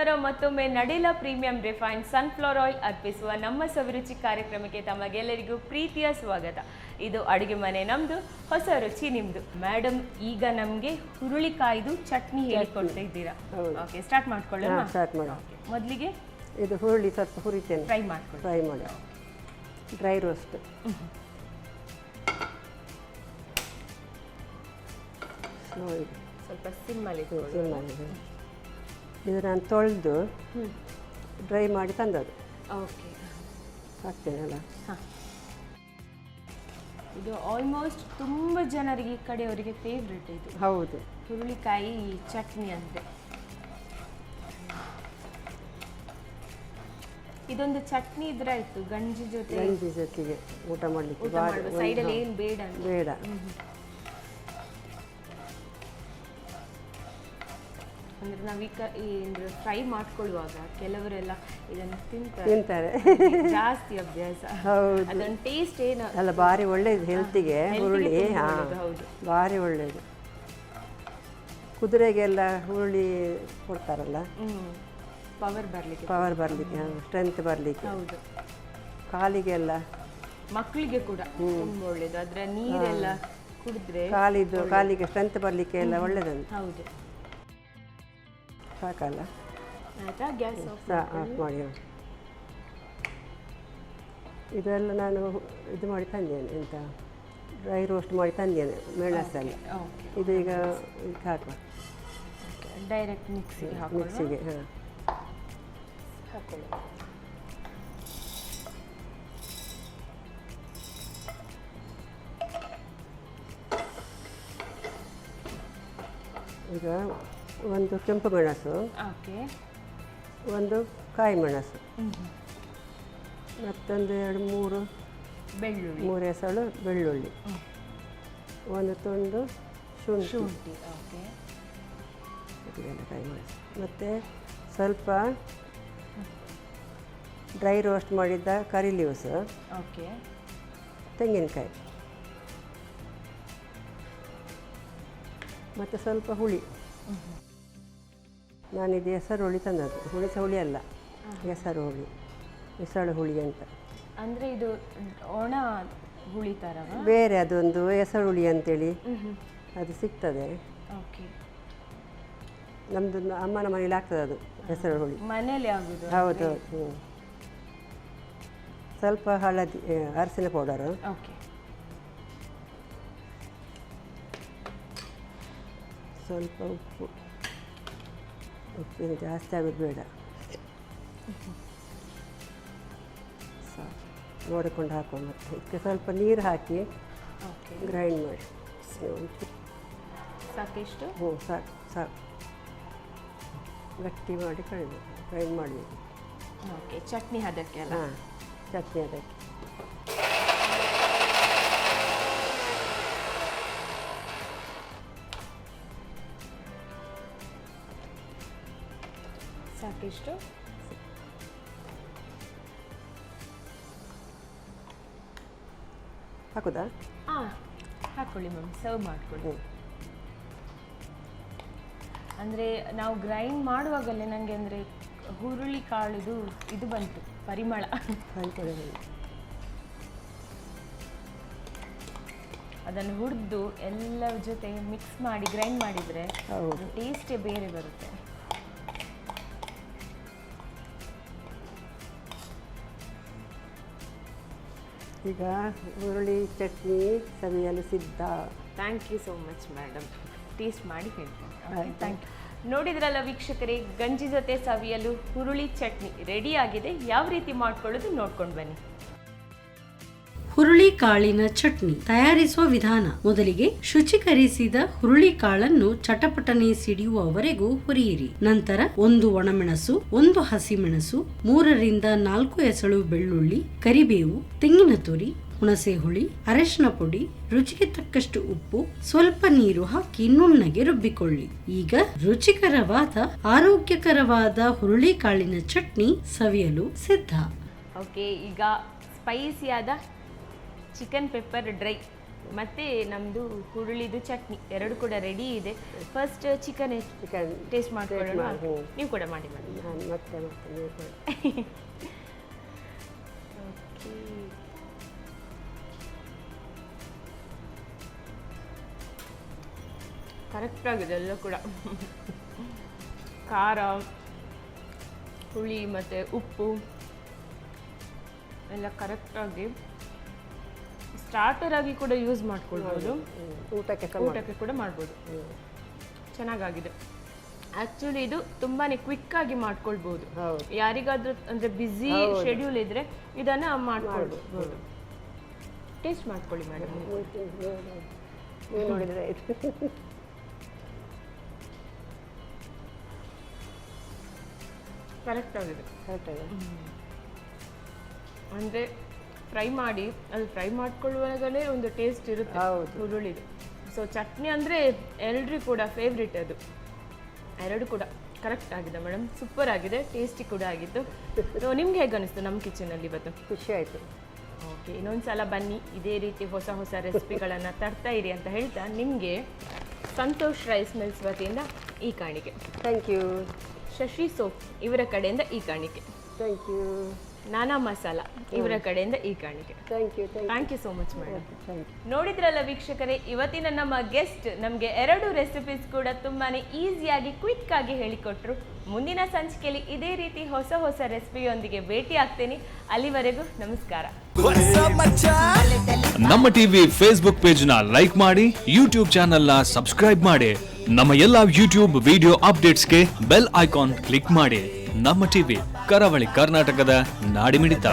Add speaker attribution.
Speaker 1: ನಂತರ ಮತ್ತೊಮ್ಮೆ ನಡಿಲಾ premium refined sunflower oil ಅರ್ಪಿಸುವ ನಮ್ಮ ಸವಿರುಚಿ ಕಾರ್ಯಕ್ರಮಕ್ಕೆ ತಮಗೆಲ್ಲರಿಗೂ ಪ್ರೀತಿಯ ಸ್ವಾಗತ. ಇದು ಅಡುಗೆ ಮನೆ ನಮ್ಮದು, ಹೊಸ ರುಚಿ ನಿಮ್ಮದು. ಮೇಡಮ್, ಈಗ ನಮಗೆ ಹುರುಳಿಕಾಯ್ದು ಚಟ್ನಿ ಹೇಳಿಕೊಡ್ತಾ ಇದ್ದೀರಾ. ಓಕೆ, ಸ್ಟಾರ್ಟ್ ಮಾಡ್ಕೊಳ್ಳೋಣ.
Speaker 2: ಸ್ಟಾರ್ಟ್ ಮಾಡಿ.
Speaker 1: ಮೊದಲಿಗೆ
Speaker 2: ಇದು ಹುರುಳಿ ಸ್ವಲ್ಪ ಹುರಿತೇನೆ,
Speaker 1: ಫ್ರೈ ಮಾಡ್ಕೊಳ್ಳಿ.
Speaker 2: ಫ್ರೈ ಮಾಡಿ, ಡ್ರೈ ರೋಸ್ಟ್.
Speaker 1: ಸ್ವಲ್ಪ ಸಿಮ್ಮಲ್ಲಿ
Speaker 2: ಇದು ನಾನು ತೊಳೆದು ಡ್ರೈ ಮಾಡಿ ತಂದದ್ದು.
Speaker 1: ಓಕೆ,
Speaker 2: ಹಾಕ್ತೇನಲ್ಲ.
Speaker 1: ಹಾಂ, ಇದು ಆಲ್ಮೋಸ್ಟ್ ತುಂಬ ಜನರಿಗೆ ಈ ಕಡೆಯವರಿಗೆ ಫೇವ್ರೆಟ್ ಇದು.
Speaker 2: ಹೌದು,
Speaker 1: ಹುರುಳಿಕಾಯಿ ಚಟ್ನಿ ಅಂತೆ. ಇದೊಂದು ಚಟ್ನಿ ಇದ್ರೆ ಆಯ್ತು, ಗಂಜಿ ಜೊತೆಗೆ
Speaker 2: ಊಟ ಮಾಡಲಿಕ್ಕೆ.
Speaker 1: ಸೈಡಲ್ಲಿ ಏನು ಬೇಡ
Speaker 2: ಬೇಡ.
Speaker 1: ಅಂದ್ರೆ ನಾವೀಗ ಫ್ರೈ ಮಾಡ್ಕೊಳ್ಳುವಾಗ ಕೆಲವರೆಲ್ಲ ಇದನ್ನು ತಿಂತಾರೆ, ಜಾಸ್ತಿ ಅಭ್ಯಾಸ.
Speaker 2: ಹೌದು,
Speaker 1: ಅದೊಂದು ಟೇಸ್ಟ್ ಏನು
Speaker 2: ಅಲ್ಲ, ಭಾರಿ ಒಳ್ಳೇದು ಹೆಲ್ತಿಗೆ ಹುರುಳಿ.
Speaker 1: ಹೌದು,
Speaker 2: ಭಾರಿ ಒಳ್ಳೇದು. ಕುದುರೆಗೆಲ್ಲ ಹುರುಳಿ ಕೊಡ್ತಾರಲ್ಲ,
Speaker 1: ಪವರ್
Speaker 2: ಬರಲಿಕ್ಕೆ, ಸ್ಟ್ರೆಂತ್ ಬರಲಿಕ್ಕೆ.
Speaker 1: ಹೌದು,
Speaker 2: ಕಾಲಿಗೆಲ್ಲ,
Speaker 1: ಮಕ್ಕಳಿಗೆ ಕೂಡ ತುಂಬ ಒಳ್ಳೇದು. ಅದರ ನೀರೆಲ್ಲ ಕುಡಿದ್ರೆ
Speaker 2: ಕಾಲಿಗೆ ಸ್ಟ್ರೆಂತ್ ಬರಲಿಕ್ಕೆ ಎಲ್ಲ ಒಳ್ಳೇದಂತ.
Speaker 1: ಹೌದು,
Speaker 2: ಸಾಕಲ್ಲ.
Speaker 1: ಆಯ್ತಾ, ಗ್ಯಾಸ್
Speaker 2: ಆಫ್ ಮಾಡಿ. ಇದೆಲ್ಲ ನಾನು ಇದು ಮಾಡಿ ತಂದೇನೆ, ಎಂತ ಡ್ರೈ ರೋಸ್ಟ್ ಮಾಡಿ ತಂದೇನೆ ಮೆಣಸಲ್ಲಿ. ಇದು ಈಗ ಹಾಕುವ,
Speaker 1: ಡೈರೆಕ್ಟ್ ಮಿಕ್ಸಿಗೆ.
Speaker 2: ಹಾಂ,
Speaker 1: ಹಾಕೊಳ್ಳಿ.
Speaker 2: ಈಗ ಒಂದು ಕೆಂಪು ಮೆಣಸು, ಒಂದು ಕಾಯಿ ಮೆಣಸು, ಮತ್ತೊಂದು 2-3
Speaker 1: ಬೆಳ್ಳುಳ್ಳಿ,
Speaker 2: 3 ಎಸಳು ಬೆಳ್ಳುಳ್ಳಿ, ಒಂದು ತುಂಡು ಶುಂಠಿ, ಕಾಯಿ ಮೆಣಸು, ಮತ್ತು ಸ್ವಲ್ಪ ಡ್ರೈ ರೋಸ್ಟ್ ಮಾಡಿದ್ದ ಕರಿ ಲೀವ್ಸ್, ತೆಂಗಿನಕಾಯಿ, ಮತ್ತು ಸ್ವಲ್ಪ ಹುಳಿ. ನಾನಿದು ಹೆಸರು ಹುಳಿ ತಂದದ್ದು. ಹುಳಿ ಅಲ್ಲ, ಹೆಸರು ಹುಳಿ, ಹೆಸರು ಹುಳಿ ಅಂತ.
Speaker 1: ಅಂದರೆ ಇದು ಒಣ ಹುಳಿ ಥರ
Speaker 2: ಬೇರೆ, ಅದೊಂದು ಹೆಸರು ಹುಳಿ ಅಂತೇಳಿ ಅದು ಸಿಗ್ತದೆ. ನಮ್ಮದು ಅಮ್ಮನ ಮನೇಲಿ ಆಗ್ತದೆ ಅದು ಹೆಸರು ಹುಳಿ,
Speaker 1: ಮನೇಲಿ ಆಗೋದು.
Speaker 2: ಹೌದು. ಸ್ವಲ್ಪ ಹಳದಿ, ಅರಸಿನ ಪೌಡರು, ಸ್ವಲ್ಪ ಉಪ್ಪು ಜಾಸ್ತಿ ಆಗೋದು ಬೇಡ, ನೋಡಿಕೊಂಡು ಹಾಕುವ. ಮತ್ತು ಇದಕ್ಕೆ ಸ್ವಲ್ಪ ನೀರು ಹಾಕಿ ಗ್ರೈಂಡ್ ಮಾಡಿ.
Speaker 1: ಸಾಕಿಷ್ಟು?
Speaker 2: ಹ್ಞೂ, ಸಾಕು. ಗಟ್ಟಿ ಮಾಡಿ ಗ್ರೈಂಡ್ ಮಾಡಬೇಕು.
Speaker 1: ಚಟ್ನಿ ಅದಕ್ಕೆ.
Speaker 2: ಹಾಂ, ಚಟ್ನಿ ಅದಕ್ಕೆ.
Speaker 1: ಸಾಕಿಷ್ಟು?
Speaker 2: ಹಾಕೋದಾ?
Speaker 1: ಹಾಂ, ಹಾಕ್ಕೊಳ್ಳಿ ಮ್ಯಾಮ್, ಸರ್ವ್ ಮಾಡ್ಕೊಳ್ಳಿ. ಅಂದರೆ ನಾವು ಗ್ರೈಂಡ್ ಮಾಡುವಾಗಲೇ ನನಗೆ ಅಂದರೆ ಹುರುಳಿ ಕಾಳುದು ಇದು ಬಂತು, ಪರಿಮಳ. ಅದನ್ನು ಹುರಿದು ಎಲ್ಲರ ಜೊತೆ ಮಿಕ್ಸ್ ಮಾಡಿ ಗ್ರೈಂಡ್ ಮಾಡಿದರೆ ಟೇಸ್ಟೇ ಬೇರೆ ಬರುತ್ತೆ.
Speaker 2: ಈಗ ಹುರುಳಿ ಚಟ್ನಿ ಸವಿಯಲು ಸಿದ್ಧ.
Speaker 1: Thank you so much madam. Taste ಮಾಡಿ ಹೇಳ್ತೀನಿ. Thank you. ನೋಡಿದ್ರಲ್ಲ ವೀಕ್ಷಕರೇ, ಗಂಜಿ ಜೊತೆ ಸವಿಯಲು ಹುರುಳಿ ಚಟ್ನಿ ರೆಡಿ ಆಗಿದೆ. ಯಾವ ರೀತಿ ಮಾಡ್ಕೊಳ್ಳೋದು ನೋಡ್ಕೊಂಡು ಬನ್ನಿ.
Speaker 3: ಹುರುಳಿ ಕಾಳಿನ ಚಟ್ನಿ ತಯಾರಿಸುವ ವಿಧಾನ. ಮೊದಲಿಗೆ ಶುಚೀಕರಿಸಿದ ಹುರುಳಿ ಕಾಳನ್ನು ಚಟಪಟನೆ ಸಿಡಿಯುವವರೆಗೂ ಹುರಿಯಿರಿ. ನಂತರ 1 ಒಣಮೆಣಸು, 1 ಹಸಿಮೆಣಸು, 3ರಿಂದ 4 ಎಸಳು ಬೆಳ್ಳುಳ್ಳಿ, ಕರಿಬೇವು, ತೆಂಗಿನ ತುರಿ, ಹುಣಸೆ ಹುಳಿ, ಅರಿಶಿನ ಪುಡಿ, ರುಚಿಗೆ ತಕ್ಕಷ್ಟು ಉಪ್ಪು, ಸ್ವಲ್ಪ ನೀರು ಹಾಕಿ ನುಣ್ಣಗೆ ರುಬ್ಬಿಕೊಳ್ಳಿ. ಈಗ ರುಚಿಕರವಾದ ಆರೋಗ್ಯಕರವಾದ ಹುರುಳಿ ಕಾಳಿನ ಚಟ್ನಿ ಸವಿಯಲು ಸಿದ್ಧ.
Speaker 1: ಓಕೆ, ಈಗ ಸ್ಪೈಸಿಯಾದ ಚಿಕನ್ ಪೆಪ್ಪರ್ ಡ್ರೈ ಮತ್ತೆ ನಮ್ಮದು ಹುರುಳಿದು ಚಟ್ನಿ ಎರಡು ಕೂಡ ರೆಡಿ ಇದೆ. ಫಸ್ಟ್ ಚಿಕನ್ ಟೇಸ್ಟ್ ಮಾಡ್ಕೊಳ್ಳೋಣ. ನೀವು ಕೂಡ ಮಾಡಿ ಮಾಡಿ.
Speaker 2: ನಾನು ಮತ್ತೆ ನೀವು ಕೂಡ.
Speaker 1: ಓಕೆ, ಕರೆಕ್ಟ್ ಆಗಿದೆ ಎಲ್ಲ ಕೂಡ. ಖಾರ, ಹುಳಿ ಮತ್ತು ಉಪ್ಪು ಎಲ್ಲ ಕರೆಕ್ಟಾಗಿ ಸ್ಟಾರ್ಟರ್ ಆಗಿ ಕೂಡ ಯೂಸ್ ಮಾಡ್ಕೊಳ್ಬೋದು, ಊಟಕ್ಕೆ ಕೂಡ ಮಾಡ್ಬೋದು. ಚೆನ್ನಾಗಾಗಿದೆ. ಆ್ಯಕ್ಚುಲಿ ಇದು ತುಂಬಾ ಕ್ವಿಕ್ಕಾಗಿ ಮಾಡ್ಕೊಳ್ಬೋದು. ಯಾರಿಗಾದ್ರೂ ಅಂದರೆ ಬ್ಯುಸಿ ಶೆಡ್ಯೂಲ್ ಇದ್ದರೆ ಇದನ್ನು ಮಾಡ್ಕೊಳ್ಬೋದು. ಟೇಸ್ಟ್ ಮಾಡ್ಕೊಳ್ಳಿ ಮೇಡಮ್.
Speaker 2: ನೋಡಿದರೆ
Speaker 1: ಕರೆಕ್ಟಾಗಿದೆ.
Speaker 2: ಕರೆಕ್ಟಾಗಿದೆ.
Speaker 1: ಅಂದರೆ ಫ್ರೈ ಮಾಡಿ ಅದು ಫ್ರೈ ಮಾಡ್ಕೊಳ್ಳುವಾಗಲೇ ಒಂದು ಟೇಸ್ಟ್ ಇರುತ್ತೆ ಹುರುಳಿದು. ಸೊ ಚಟ್ನಿ ಅಂದರೆ ಎಲ್ರಿಗೂ ಕೂಡ ಫೇವ್ರೇಟ್ ಅದು. ಎರಡು ಕೂಡ ಕರೆಕ್ಟ್ ಆಗಿದೆ ಮೇಡಮ್, ಸೂಪರ್ ಆಗಿದೆ, ಟೇಸ್ಟಿ ಕೂಡ ಆಗಿತ್ತು. ಸೊ ನಿಮ್ಗೆ ಹೇಗೆ ಅನಿಸ್ತು ನಮ್ಮ ಕಿಚನಲ್ಲಿ ಇವತ್ತು?
Speaker 2: ಖುಷಿ ಆಯಿತು.
Speaker 1: ಓಕೆ, ಇನ್ನೊಂದು ಸಲ ಬನ್ನಿ, ಇದೇ ರೀತಿ ಹೊಸ ಹೊಸ ರೆಸಿಪಿಗಳನ್ನು ತರ್ತಾ ಇರಿ ಅಂತ ಹೇಳ್ತಾ ನಿಮಗೆ ಸಂತೋಷ್ ರೈಸ್ ಮಿಲ್ಸ್ ವತಿಯಿಂದ ಈ ಕಾಣಿಕೆ.
Speaker 2: Thank you.
Speaker 1: ಶಶಿ ಸೋಪ್ ಇವರ ಕಡೆಯಿಂದ ಈ ಕಾಣಿಕೆ.
Speaker 2: Thank you.
Speaker 1: ನಾನಾ ಮಸಾಲ ಇವರ ಕಡೆಯಿಂದ ಈ ಕಾಣಿಕೆ. Thank you so much madam. ನೋಡಿದ್ರಲ್ಲ ವೀಕ್ಷಕರೇ, ಇವತ್ತಿನ ನಮ್ಮ ಗೆಸ್ಟ್ ನಮಗೆ 2 ರೆಸಿಪೀಸ್ ಕೂಡ ತುಂಬಾನೇ ಈಸಿಯಾಗಿ ಕ್ವಿಕ್ ಆಗಿ ಹೇಳಿಕೊಟ್ರು. ಮುಂದಿನ ಸಂಚಿಕೆಯಲ್ಲಿ ಇದೇ ರೀತಿ ಹೊಸ ಹೊಸ ರೆಸಿಪಿಯೊಂದಿಗೆ ಭೇಟಿ ಆಗ್ತೇನೆ. ಅಲ್ಲಿವರೆಗೂ ನಮಸ್ಕಾರ.
Speaker 4: ನಮ್ಮ ಟಿವಿ ಫೇಸ್ಬುಕ್ ಪೇಜ್ ನ ಲೈಕ್ ಮಾಡಿ, ಯೂಟ್ಯೂಬ್ ಚಾನೆಲ್ ನ ಸಬ್ಸ್ಕ್ರೈಬ್ ಮಾಡಿ, ನಮ್ಮ ಎಲ್ಲಾ ಯೂಟ್ಯೂಬ್ ವಿಡಿಯೋ ಅಪ್ಡೇಟ್ಸ್ಗೆ ಬೆಲ್ ಐಕಾನ್ ಕ್ಲಿಕ್ ಮಾಡಿ. ನಮ್ಮ ಟಿವಿ, ಕರಾವಳಿ ಕರ್ನಾಟಕದ ನಾಡಿಮಿಡಿತ.